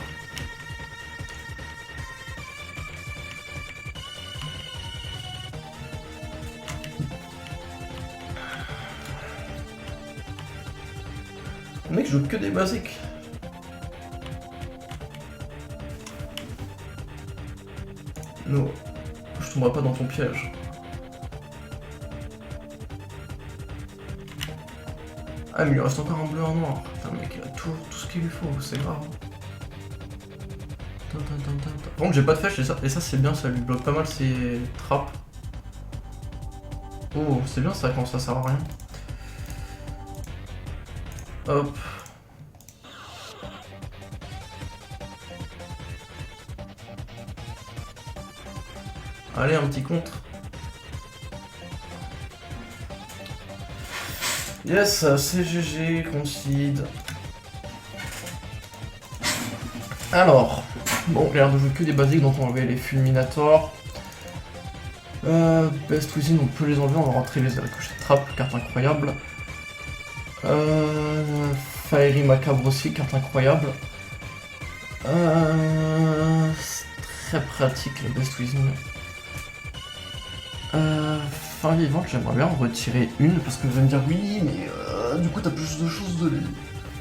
Le mec joue que des basiques. Non, je tomberai pas dans ton piège. Ah, mais il lui reste encore un bleu, un noir. Putain, le mec, il a tout ce qu'il lui faut, c'est grave. Par contre, j'ai pas de flèche et ça c'est bien, ça lui bloque pas mal ses trappes. Oh, c'est bien ça quand ça sert à rien. Hop. Allez, un petit contre. Yes, c'est GG, concede. Alors, bon, il a l'air de jouer que des basiques, donc on va enlever les Fulminators. Best Within, on peut les enlever, on va rentrer les ricochets de trappe, carte incroyable. Fiery Macabre aussi, carte incroyable. C'est très pratique le Best Within. Fin vivante, j'aimerais bien en retirer une parce que vous allez me dire oui, mais du coup t'as plus de choses de lui.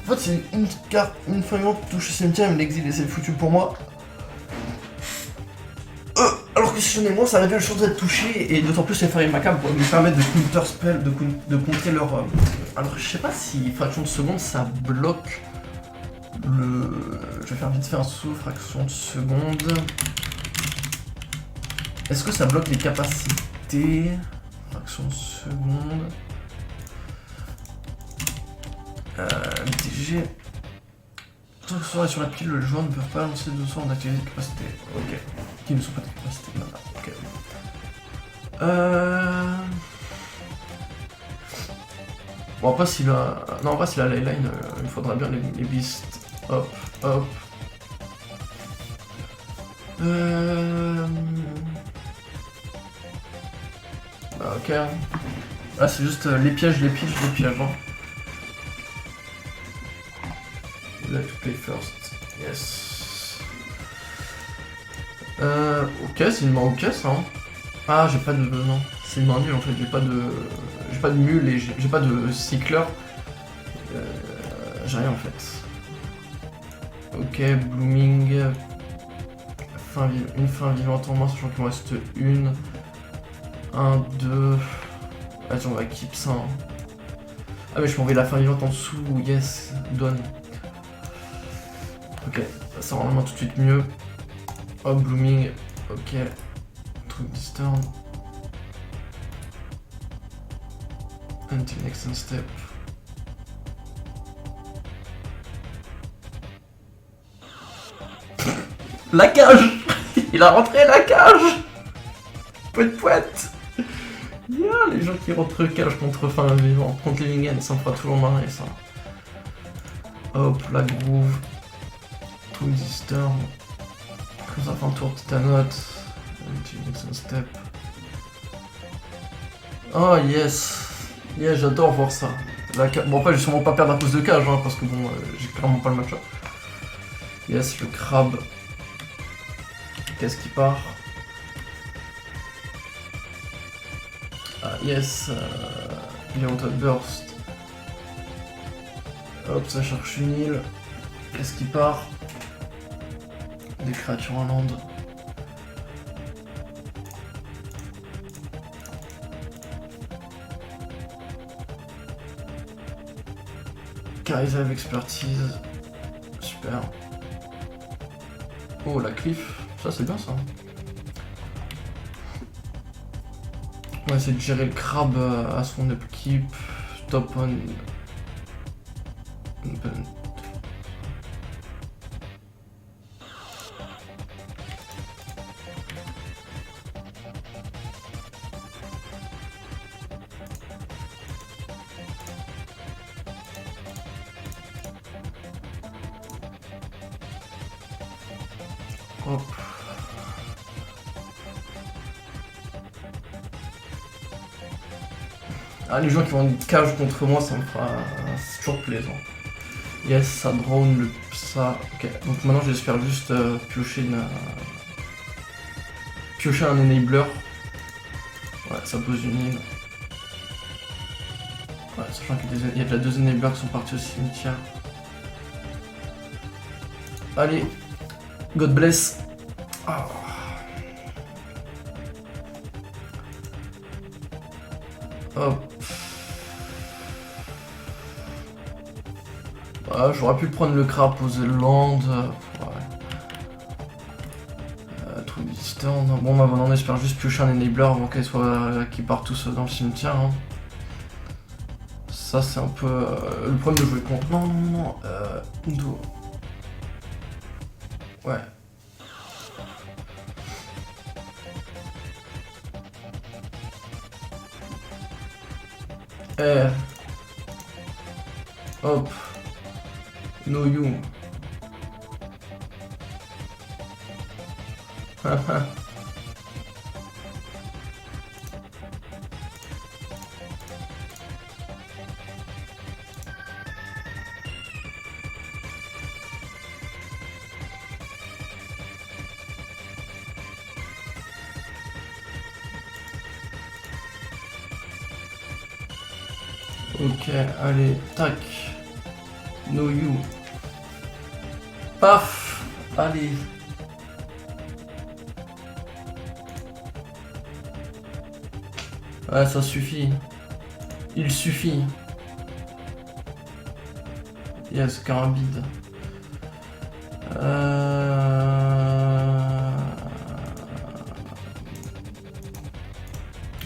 En fait, c'est une carte, une fin vivante touche le cimetière, mais l'exil et c'est foutu pour moi. Alors que si j'en ai moins, ça réduit la chance d'être touché, et d'autant plus les Fiery Macabre me permettent de counter spell, de contrer leur. Alors je sais pas si fraction de seconde ça bloque le. Je vais faire vite fait un saut, fraction de seconde. Est-ce que ça bloque les capacités? Fraction de seconde. MTG. Tant que ce soit sur la pile, le joueur ne peut pas lancer de sorts d'activer des capacités. Ok. Qui ne sont pas des capacités. Voilà. Ok. Bon, après, s'il a. Non, pas s'il a Leyline, il faudra bien les beasts. Hop, hop. Bah, ok. Là, c'est juste les pièges, les pièges, les pièges. Hein. Let to play first. Yes. Ok, c'est une main ok ça. Hein. Ah, j'ai pas de. Non, c'est une main nulle en fait. J'ai pas de. J'ai pas de mule et j'ai pas de cycleur. J'ai rien en fait. Ok, blooming. Une fin vivante en main, sachant qu'il me reste une. 1, 2. Vas-y, on va keep ça. Hein. Ah, mais je peux envoyer la fin vivante en dessous. Yes, donne. Ok, ça rend la main tout de suite mieux. Hop, blooming. Ok. Truc disturb. Until next step. La cage. Il a rentré la cage. Poète poète. Yeah, les gens qui rentrent cage contre fin vivant, contre Living End, ça me fera toujours marrer ça. Hop, la groove. Twister. Comme ça fait un tour Titanote. Nixon Step. Oh yes. Yeah, j'adore voir ça. Bon après je vais sûrement pas perdre à cause de cage, hein, parce que bon, j'ai clairement pas le match-up. Yes, le crabe. Qu'est-ce qui part? Ah yes, Beyond Burst. Hop, ça cherche une île. Qu'est-ce qui part? Des créatures en land. Charisme avec expertise. Super. Oh, la cliff. Ça, c'est bien ça. On va essayer de gérer le crabe à son upkeep. Top on. Hop. Ah, les gens qui vont une cage contre moi, ça me fera... C'est toujours plaisant. Yes, ça drone le... ça... Ok, donc maintenant j'espère juste piocher une... piocher un enabler. Ouais, ça pose une île. Ouais, sachant qu'il y a déjà 2 enablers qui sont partis au cimetière. Allez, God bless. Ah. Hop. Ah, j'aurais pu prendre le crabe, poser le land. Ouais. Twister. Bon, bah maintenant on espère juste piocher un enabler avant qu'ils partent tous dans le cimetière. Hein. Ça, c'est un peu le problème de jouer contre. Non, non, non. Undo. Ouais. Hop. No you. Ok, allez, tac. No you. Paf. Allez. Ouais, ça suffit. Il suffit. Yes, carabide.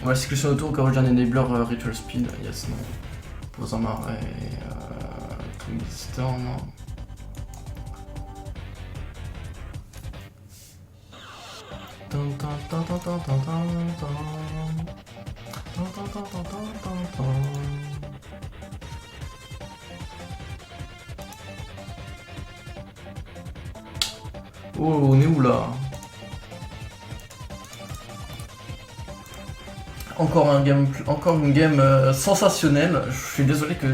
Ouais, c'est que sur le tour, quand j'ai un enabler Ritual Speed. Yes, non. Pose un marais. Twister, non. Oh, on est où là? Encore une game sensationnelle. Je suis désolé que,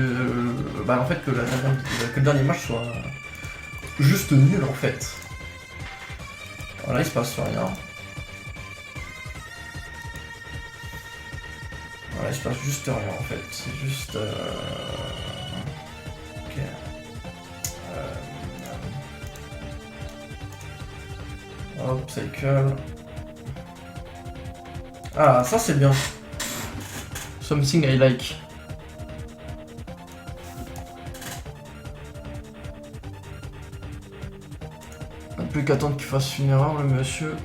en fait, que le dernier match soit juste nul en fait. Voilà, il se passe rien. Voilà, il se passe juste rien en fait. C'est juste. Ok. Hop, cycle. Ah, ça c'est bien. Something I like. Plus qu'attendre qu'il fasse une erreur, le monsieur.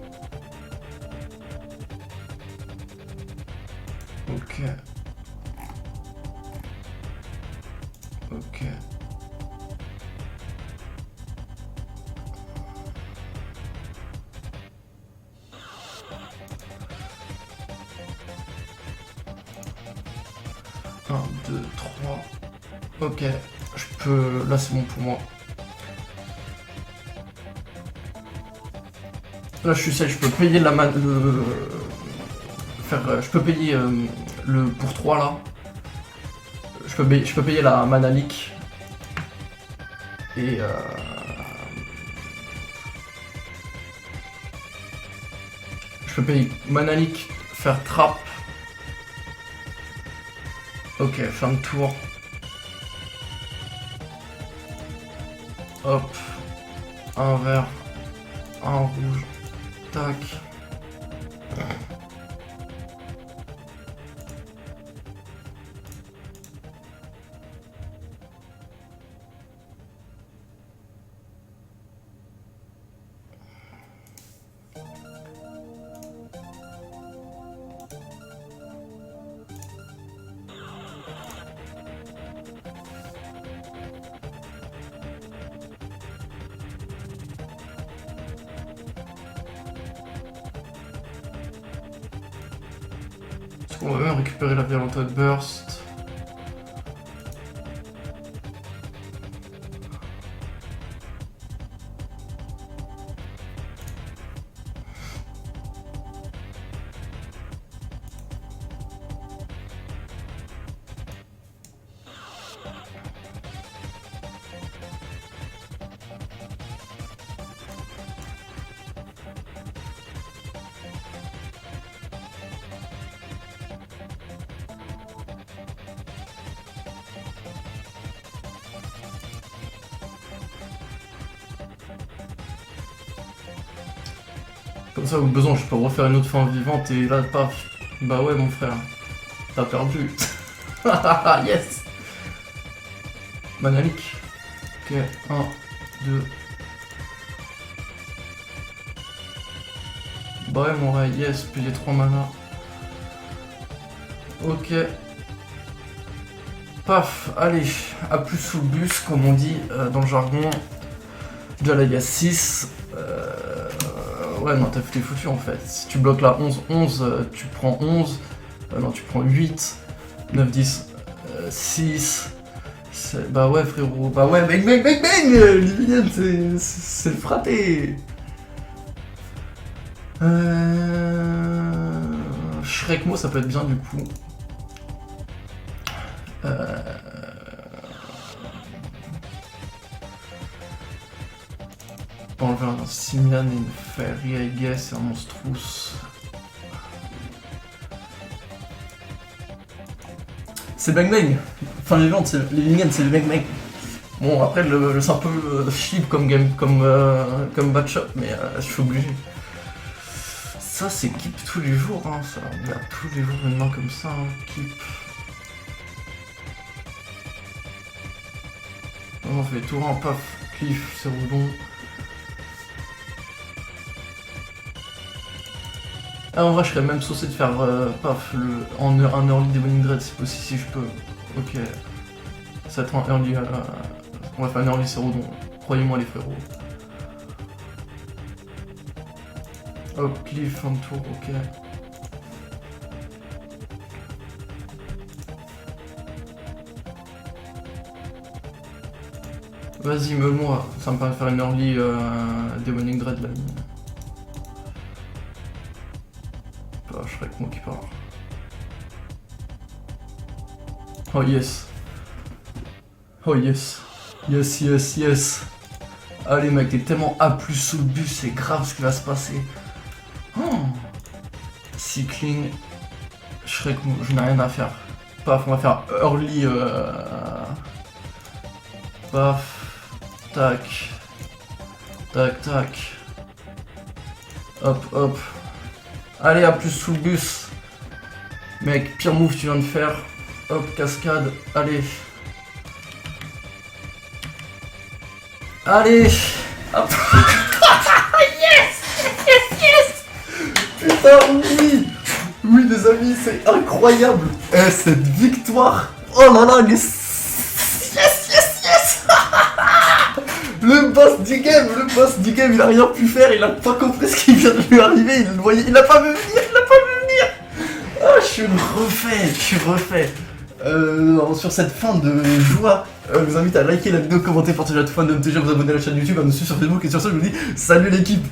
Ok. Ok. 1, 2, 3. Ok, je peux... Là c'est bon pour moi. Là je suis safe, je peux payer la man... je peux payer le pour 3 là. Je peux payer la mana leak. Et je peux payer mana leak, faire trap. Ok, fin de tour. Hop. Un vert. Un rouge. Tac. On va même récupérer la Violent Outburst. Comme ça, au besoin, je peux refaire une autre fin vivante et là, paf. Bah ouais, mon frère. T'as perdu. Yes. Manalik. Ok, 1, 2. Bah ouais, mon ray, yes, payer 3 mana. Ok. Paf, allez, à plus sous le bus, comme on dit dans le jargon. Déjà là, il y a 6. Ouais, non, t'es foutu en fait. Si tu bloques la 11, tu prends 11. Non, tu prends 8. 9, 10, 6. Bah ouais, frérot. Bah ouais, bang, bang, bang, bang. Livinian, c'est le frappé. Shrekmo, ça peut être bien du coup. Enlever un Simian et une Fairy, I guess, et un Monstrous. C'est bang bang. Enfin, les ventes, les Livinian, c'est le bang bang. Bon, après, c'est un peu cheap comme game, comme match-up, mais je suis obligé. Ça, c'est keep tous les jours, hein, ça. Il y a tous les jours une main comme ça, hein, keep. On fait tout un paf, cliff, c'est roulant. Ah, en vrai, je serais même saucé de faire paf, un early Demonic Dread si je peux. Ok. Ça va être un early. On va faire un early Cérodon. Croyez-moi, les frérots. Hop, cliff, fin de tour, ok. Vas-y, meule-moi. Ça me permet de faire une early Demonic Dread là. Shrekmo qui part. Oh yes. Oh yes. Yes, yes, yes. Allez mec, t'es tellement A+ sous le bus, c'est grave ce qui va se passer. Oh. Cycling. Shrekmo, je n'ai rien à faire. Paf, on va faire early. Paf. Tac. Tac, tac. Hop, hop. Allez, à plus sous le bus. Mec, pire move tu viens de faire. Hop, cascade. Allez. Allez. Hop. Yes. Yes, yes. Putain, oui. Oui, les amis, c'est incroyable. Cette victoire. Oh là là, les... Yes, yes, yes. Le boss du game, il a rien pu faire, il a pas compris ce qui vient de lui arriver, il a pas vu venir, Ah, je suis refait. Sur cette fin de joie, je vous invite à liker la vidéo, commenter, partager à tout fan de MTG, vous abonner à la chaîne YouTube, à nous suivre sur Facebook et sur ça je vous dis salut l'équipe.